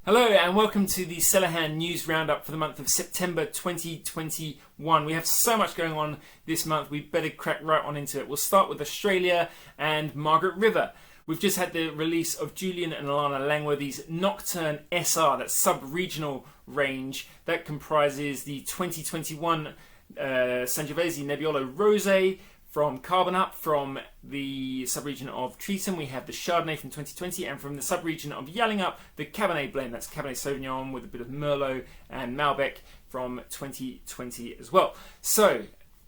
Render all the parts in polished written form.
Hello and welcome to the CellarHand News Roundup for the month of September 2021. We have so much going on this month, we better crack right on into it. We'll start with Australia and Margaret River. We've just had the release of Julian and Alana Langworthy's Nocturne SR, that sub-regional range that comprises the 2021 Sangiovese Nebbiolo Rosé from Carbon Up. From the sub-region of Treason, we have the Chardonnay from 2020, and from the sub-region of Yallingup, the Cabernet blend. That's Cabernet Sauvignon with a bit of Merlot and Malbec from 2020 as well. So,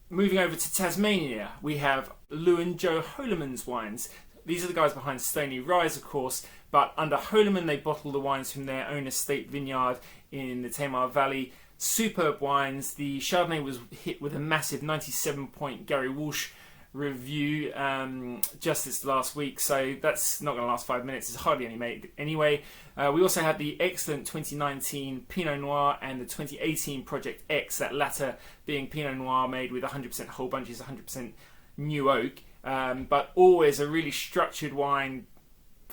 moving over to Tasmania, we have Lou and Joe Holeman's wines. These are the guys behind Stony Rise, of course, but under Holeman they bottle the wines from their own estate vineyard in the Tamar Valley. Superb wines. The Chardonnay was hit with a massive 97-point Gary Walsh review just this last week, so that's not going to last 5 minutes. It's hardly any made anyway. We also had the excellent 2019 Pinot Noir and the 2018 Project X, that latter being Pinot Noir made with 100% whole bunches, 100% new oak, but always a really structured wine.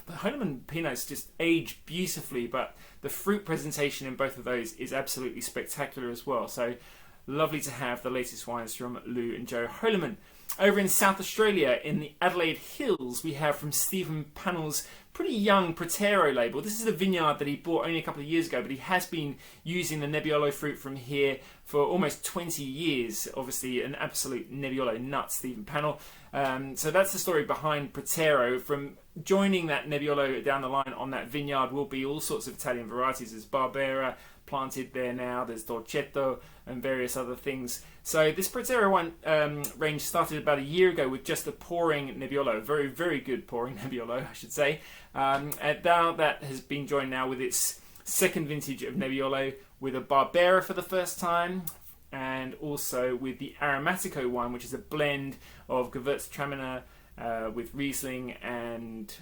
Holeman Pinots just age beautifully, but the fruit presentation in both of those is absolutely spectacular as well. So lovely to have the latest wines from Lou and Joe Holeman. Over in South Australia, in the Adelaide Hills, we have from Stephen Pannell's pretty young Protero label. This is a vineyard that he bought only a couple of years ago, but he has been using the Nebbiolo fruit from here for almost 20 years. Obviously an absolute Nebbiolo nut, Stephen Pannell. So that's the story behind Protero. From joining that Nebbiolo down the line on that vineyard will be all sorts of Italian varieties. There's Barbera planted there now, there's Dolcetto and various other things. So this Protero wine range started about a year ago with just a pouring Nebbiolo, very, very good pouring Nebbiolo, I should say. And now that has been joined now with its second vintage of Nebbiolo, with a Barbera for the first time, and also with the Aromatico wine, which is a blend of Gewürztraminer with Riesling and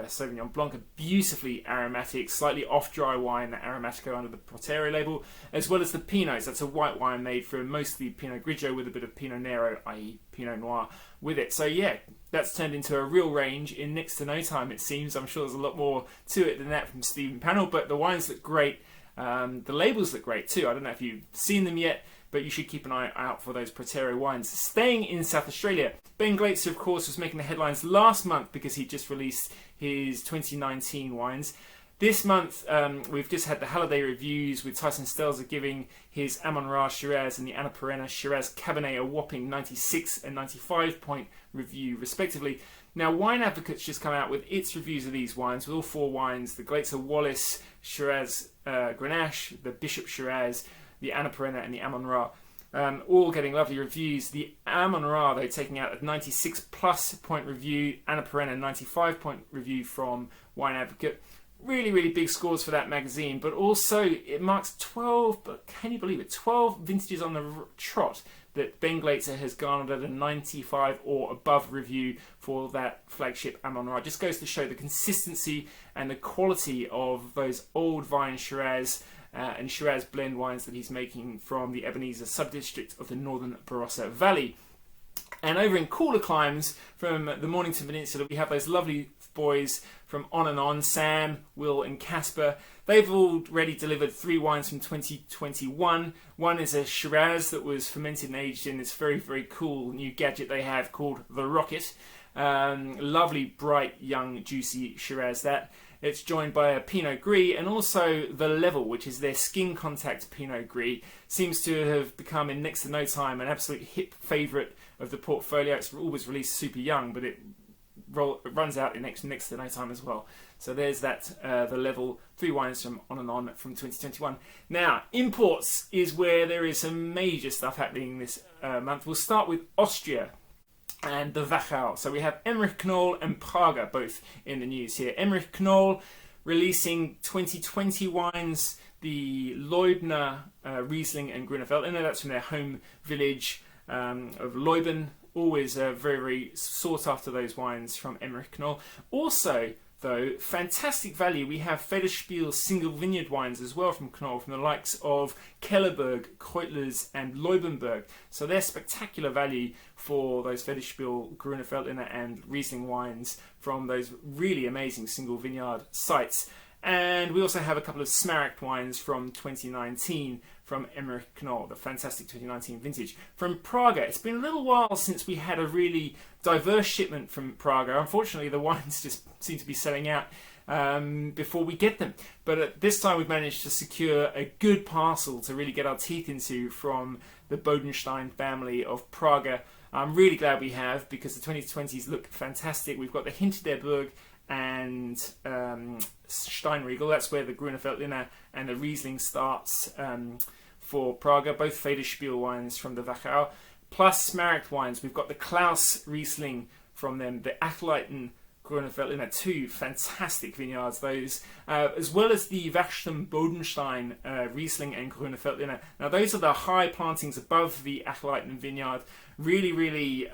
Sauvignon Blanc, a beautifully aromatic, slightly off-dry wine, that Aromatico under the Protero label, as well as the Pinots. That's a white wine made from mostly Pinot Grigio with a bit of Pinot Nero, i.e. Pinot Noir, with it. So yeah, that's turned into a real range in next to no time, it seems. I'm sure there's a lot more to it than that from Stephen Pannell, but the wines look great. The labels look great too. I don't know if you've seen them yet, but you should keep an eye out for those Protero wines. Staying in South Australia, Ben Glaetzer, of course, was making the headlines last month because he just released his 2019 wines. This month, we've just had the Halliday reviews with Tyson Stelzer giving his Amon-Ra Shiraz and the Annapurna Shiraz Cabernet a whopping 96 and 95 point review, respectively. Now, Wine Advocate's just come out with its reviews of these wines, with all four wines: the Glaetzer Wallace Shiraz Grenache, the Bishop Shiraz, the Annapurna and the Amon-Ra, all getting lovely reviews. The Amon-Ra, though, taking out a 96 plus point review, Annapurna 95 point review from Wine Advocate. Really, really big scores for that magazine, but also it marks 12, but can you believe it, 12 vintages on the trot that Ben Glaetzer has garnered at a 95 or above review for that flagship Amon-Ra. Just goes to show the consistency and the quality of those old vine Shiraz and Shiraz blend wines that he's making from the Ebenezer sub-district of the northern Barossa Valley. And over in cooler climes, from the Mornington Peninsula, we have those lovely boys from On and On, Sam, Will and Casper. They've already delivered 3 wines from 2021. One is a Shiraz that was fermented and aged in this very, very cool new gadget they have called the Rocket. Lovely, bright, young, juicy Shiraz that. It's joined by a Pinot Gris and also the Level, which is their skin contact Pinot Gris. Seems to have become, in next to no time, an absolute hip favourite of the portfolio. It's always released super young, but it runs out in next to no time as well. So there's that, the Level, 3 wines from On and On from 2021. Now, imports is where there is some major stuff happening this month. We'll start with Austria and the Wachau. So we have Emmerich Knoll and Prager both in the news here. Emmerich Knoll releasing 2020 wines, the Leubner Riesling and Grüner Veltliner. That's from their home village of Leuben. Always very, very sought after, those wines from Emmerich Knoll. Also, though, fantastic value. We have Federspiel single vineyard wines as well from Knoll, from the likes of Kellerberg, Kreutlers and Leubenberg. So they're spectacular value for those Federspiel, Grüner Veltliner and Riesling wines from those really amazing single vineyard sites. And we also have a couple of Smaragd wines from 2019 from Emmerich Knoll, the fantastic 2019 vintage. From Prager, it's been a little while since we had a really diverse shipment from Prager. Unfortunately, the wines just seem to be selling out before we get them. But at this time, we've managed to secure a good parcel to really get our teeth into from the Bodenstein family of Prager. I'm really glad we have, because the 2020s look fantastic. We've got the Hinterberg and Steinriegel. That's where the Grüner Veltliner and the Riesling starts for Prager, both Federspiel wines from the Wachau, plus Smaragd wines. We've got the Klaus Riesling from them, the Achleiten Grüner Veltliner, two fantastic vineyards those, as well as the Wachstum Bodenstein Riesling and Grüner Veltliner. Now those are the high plantings above the Achleiten vineyard. Really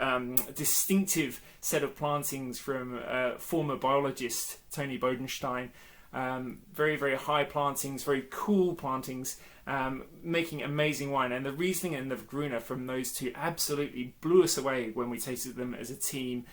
distinctive set of plantings from former biologist Tony Bodenstein. Very high plantings, very cool plantings, making amazing wine. And the Riesling and the Grüner from those two absolutely blew us away when we tasted them as a team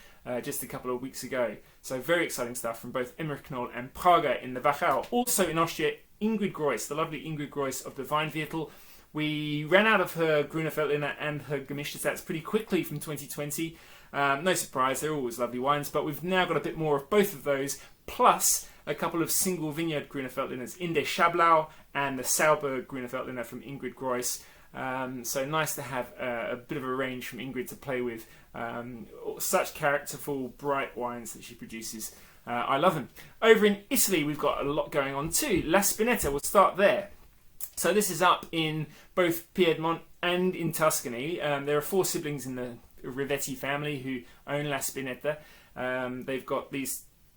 just a couple of weeks ago. So very exciting stuff from both Emmerich Knoll and Prager in the Wachau. Also in Austria, Ingrid Groiss, the lovely Ingrid Groiss of the Weinviertel. We ran out of her Grüner Veltliner and her Gemischtes pretty quickly from 2020. No surprise, they're always lovely wines, but we've now got a bit more of both of those, plus a couple of single vineyard Grüner Veltliners, Inde Schablau and the Sauberg Grüner Veltliner from Ingrid Groiss. So nice to have a bit of a range from Ingrid to play with. Such characterful, bright wines that she produces. I love them. Over in Italy, we've got a lot going on too. La Spinetta, we'll start there. So this is up in both Piedmont and in Tuscany. There are four siblings in the Rivetti family who own La Spinetta. They've got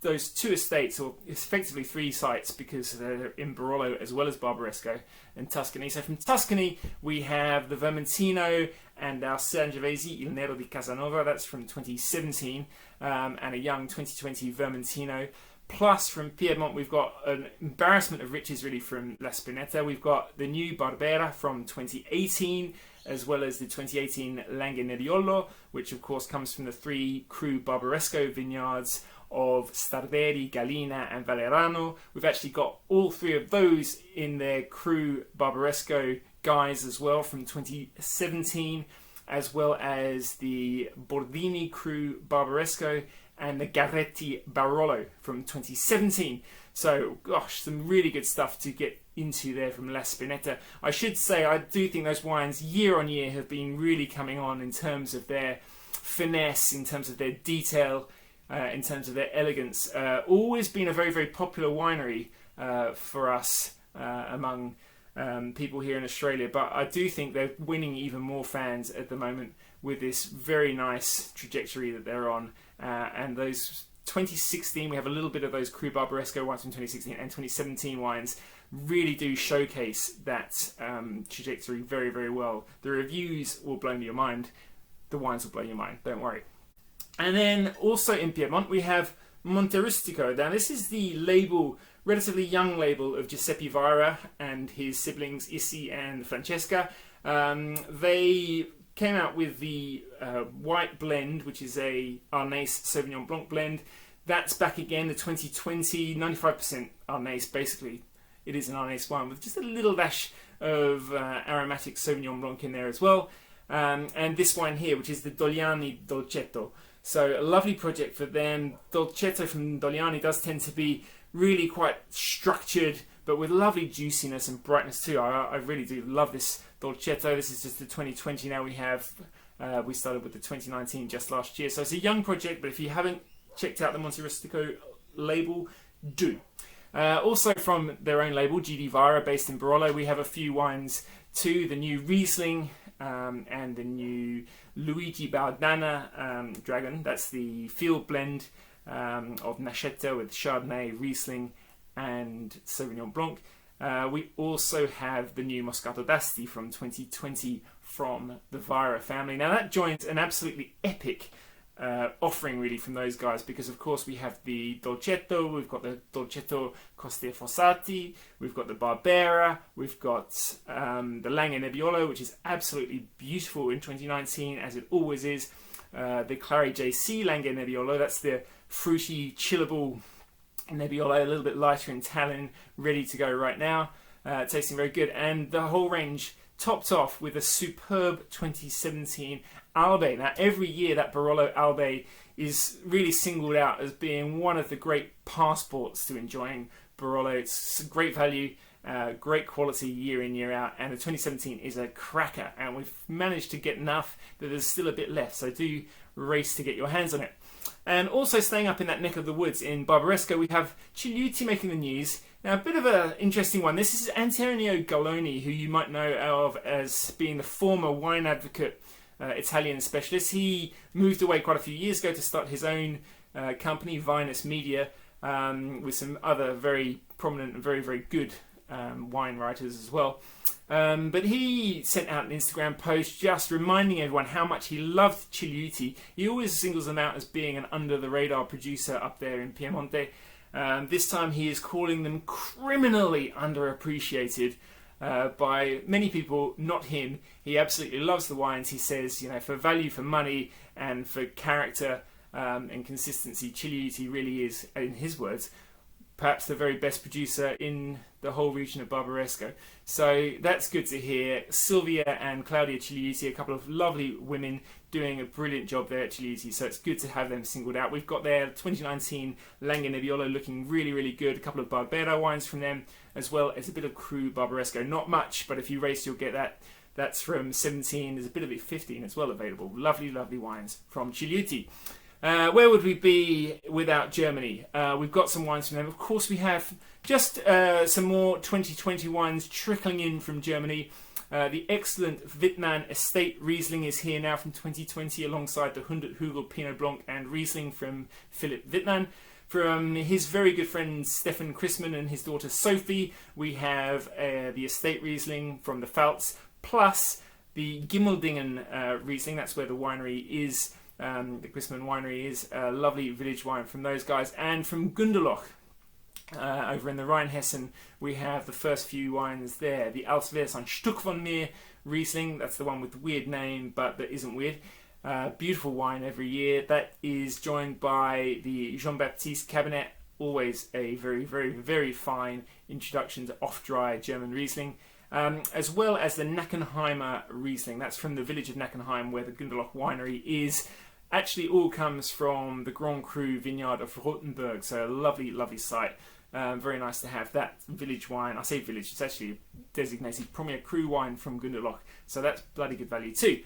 those two estates, or effectively three sites, because they're in Barolo as well as Barbaresco and Tuscany. So from Tuscany, we have the Vermentino and our Sangiovese Il Nero di Casanova. That's from 2017, and a young 2020 Vermentino. Plus, from Piedmont, we've got an embarrassment of riches, really, from La Spinetta. We've got the new Barbera from 2018, as well as the 2018 Langhe-Nebbiolo, which, of course, comes from the three Cru Barbaresco vineyards of Starderi, Gallina, and Valerano. We've actually got all three of those in their Cru Barbaresco guise as well from 2017, as well as the Bordini Cru Barbaresco and the Garretti Barolo from 2017. So, gosh, some really good stuff to get into there from La Spinetta. I should say, I do think those wines year on year have been really coming on in terms of their finesse, in terms of their detail, in terms of their elegance. Always been a very popular winery for us among people here in Australia, but I do think they're winning even more fans at the moment with this very nice trajectory that they're on. And those 2016, we have a little bit of those Cru Barbaresco wines from 2016 and 2017 wines really do showcase that trajectory very well. The reviews will blow your mind. The wines will blow your mind, don't worry. And then also in Piedmont, we have Monterustico. Now this is the label, relatively young label of Giuseppe Vaira and his siblings Issy and Francesca. They came out with the white blend, which is a Arnais Sauvignon Blanc blend. That's back again, the 2020, 95% Arnais. Basically, it is an Arnais wine with just a little dash of aromatic Sauvignon Blanc in there as well. And this wine here, which is the Dogliani Dolcetto. So a lovely project for them. Dolcetto from Dogliani does tend to be really quite structured, but with lovely juiciness and brightness too. I really do love this Dolcetto. This is just the 2020 now we have. We started with the 2019 just last year. So it's a young project, but if you haven't checked out the Monterustico label, do. Also from their own label, GD Vaira, based in Barolo, we have a few wines too. The new Riesling and the new Luigi Baudana Dragon. That's the field blend of Nascetta with Chardonnay, Riesling and Sauvignon Blanc. We also have the new Moscato d'Asti from 2020 from the Vaira family. Now that joins an absolutely epic offering really from those guys, because of course we have the Dolcetto, we've got the Dolcetto Coste Fossati, we've got the Barbera, we've got the Langhe-Nebbiolo, which is absolutely beautiful in 2019 as it always is. The Clary JC Langhe-Nebbiolo, that's the fruity, chillable Nebbiolo, a little bit lighter in tannin, ready to go right now. Tasting very good. And the whole range topped off with a superb 2017 Albe. Now, every year that Barolo Albe is really singled out as being one of the great passports to enjoying Barolo. It's great value, great quality year in, year out, and the 2017 is a cracker, and we've managed to get enough that there's still a bit left, so do race to get your hands on it. And also staying up in that neck of the woods in Barbaresco, we have Cigliuti making the news. Now, a bit of an interesting one. This is Antonio Galloni, who you might know of as being the former wine advocate Italian specialist. He moved away quite a few years ago to start his own company, Vinus Media, with some other very prominent and very, very good wine writers as well. But he sent out an Instagram post just reminding everyone how much he loved Cigliuti. He always singles them out as being an under-the-radar producer up there in Piemonte. This time he is calling them criminally underappreciated by many people, not him. He absolutely loves the wines. He says, you know, for value for money and for character and consistency, Cigliuti really is, in his words, perhaps the very best producer in the whole region of Barbaresco. So that's good to hear. Silvia and Claudia Cigliuti, a couple of lovely women doing a brilliant job there at Cigliuti, so it's good to have them singled out. We've got their 2019 Langhe Nebbiolo looking really, really good. A couple of Barbera wines from them, as well as a bit of Cru Barbaresco. Not much, but if you race, you'll get that. That's from 17. There's a bit of it 15 as well available. Lovely, lovely wines from Cigliuti. Where would we be without Germany? We've got some wines from them. Of course, we have just some more 2020 wines trickling in from Germany. The excellent Wittmann Estate Riesling is here now from 2020 alongside the 100 Hügel Pinot Blanc and Riesling from Philipp Wittmann. From his very good friend Stefan Christmann and his daughter Sophie, we have the Estate Riesling from the Pfalz, plus the Gimmeldingen Riesling. That's where the winery is. The Christmann winery is a lovely village wine from those guys. And from Gunderloch, over in the Rheinhessen, we have the first few wines there. The Als wär's ein Stück von mir Riesling, that's the one with the weird name, but that isn't weird. Beautiful wine every year. That is joined by the Jean-Baptiste Cabernet, always a very, very, very fine introduction to off-dry German Riesling. As well as the Nackenheimer Riesling. That's from the village of Nackenheim, where the Gunderloch winery is. Actually all comes from the Grand Cru vineyard of Rothenburg, so a lovely, lovely site. Very nice to have that village wine. I say village, it's actually designated Premier Cru wine from Gunderloch, so that's bloody good value too.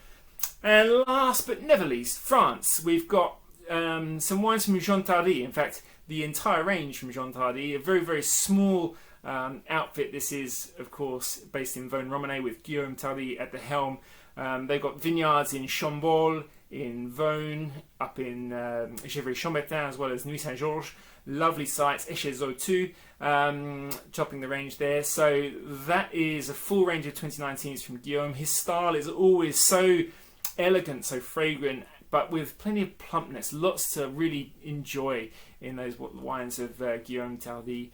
And last but never least, France. We've got some wines from Jean Tardy. In fact, the entire range from Jean Tardy. A very, very small outfit. This is, of course, based in Vosne-Romanée with Guillaume Tardy at the helm. They've got vineyards in Chambol, in Vosne, up in Gevrey-Chambertin, as well as Nuit Saint-Georges. Lovely sites, Echezeaux too, topping the range there. So that is a full range of 2019s from Guillaume. His style is always so elegant, so fragrant, but with plenty of plumpness. Lots to really enjoy in those wines of Guillaume Tardy.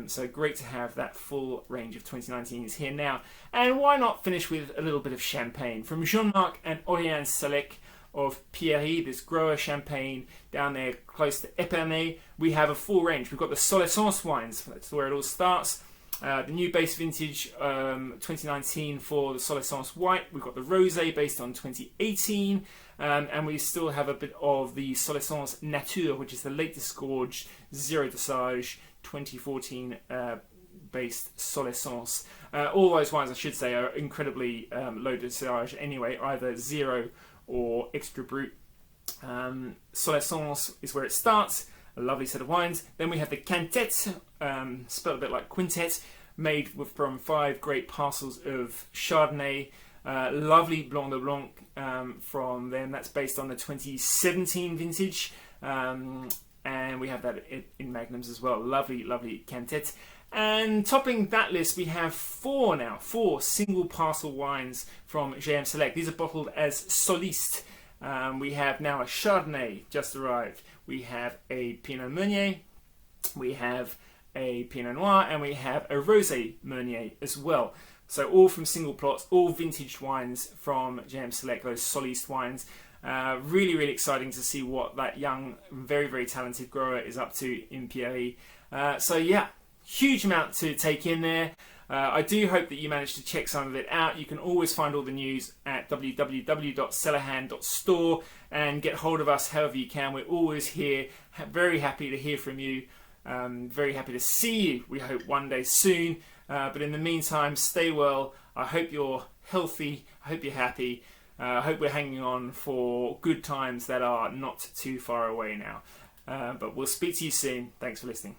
So great to have that full range of 2019s here now. And why not finish with a little bit of champagne from Jean-Marc and JmSélèque of Pierry, this grower champagne down there close to Épernay. We have a full range. We've got the Solescence wines, that's where it all starts. The new base vintage 2019 for the Solescence White. We've got the Rosé based on 2018. And we still have a bit of the Solescence Nature, which is the late disgorged zero dosage 2014 based Solescence. All those wines, I should say, are incredibly low dosage anyway, either zero or extra brut. Solescence is where it starts. A lovely set of wines. Then we have the Quintette, spelled a bit like quintet, made from 5 great parcels of Chardonnay. Lovely Blanc de Blanc from them. That's based on the 2017 vintage. And we have that in magnums as well. Lovely, lovely Quintette. And topping that list, we have 4 single parcel wines from JmSélèque. These are bottled as Soliste. We have now a Chardonnay just arrived. We have a Pinot Meunier. We have a Pinot Noir. And we have a Rosé Meunier as well. So all from single plots, all vintage wines from JmSélèque, those Soliste wines. Really, really exciting to see what that young, very, very talented grower is up to in Pierry. So yeah, huge amount to take in there. I do hope that you managed to check some of it out. You can always find all the news at www.cellarhand.store and get hold of us however you can. We're always here, very happy to hear from you, very happy to see you, we hope one day soon. But in the meantime, stay well. I hope you're healthy, I hope you're happy. I hope we're hanging on for good times that are not too far away now. But we'll speak to you soon. Thanks for listening.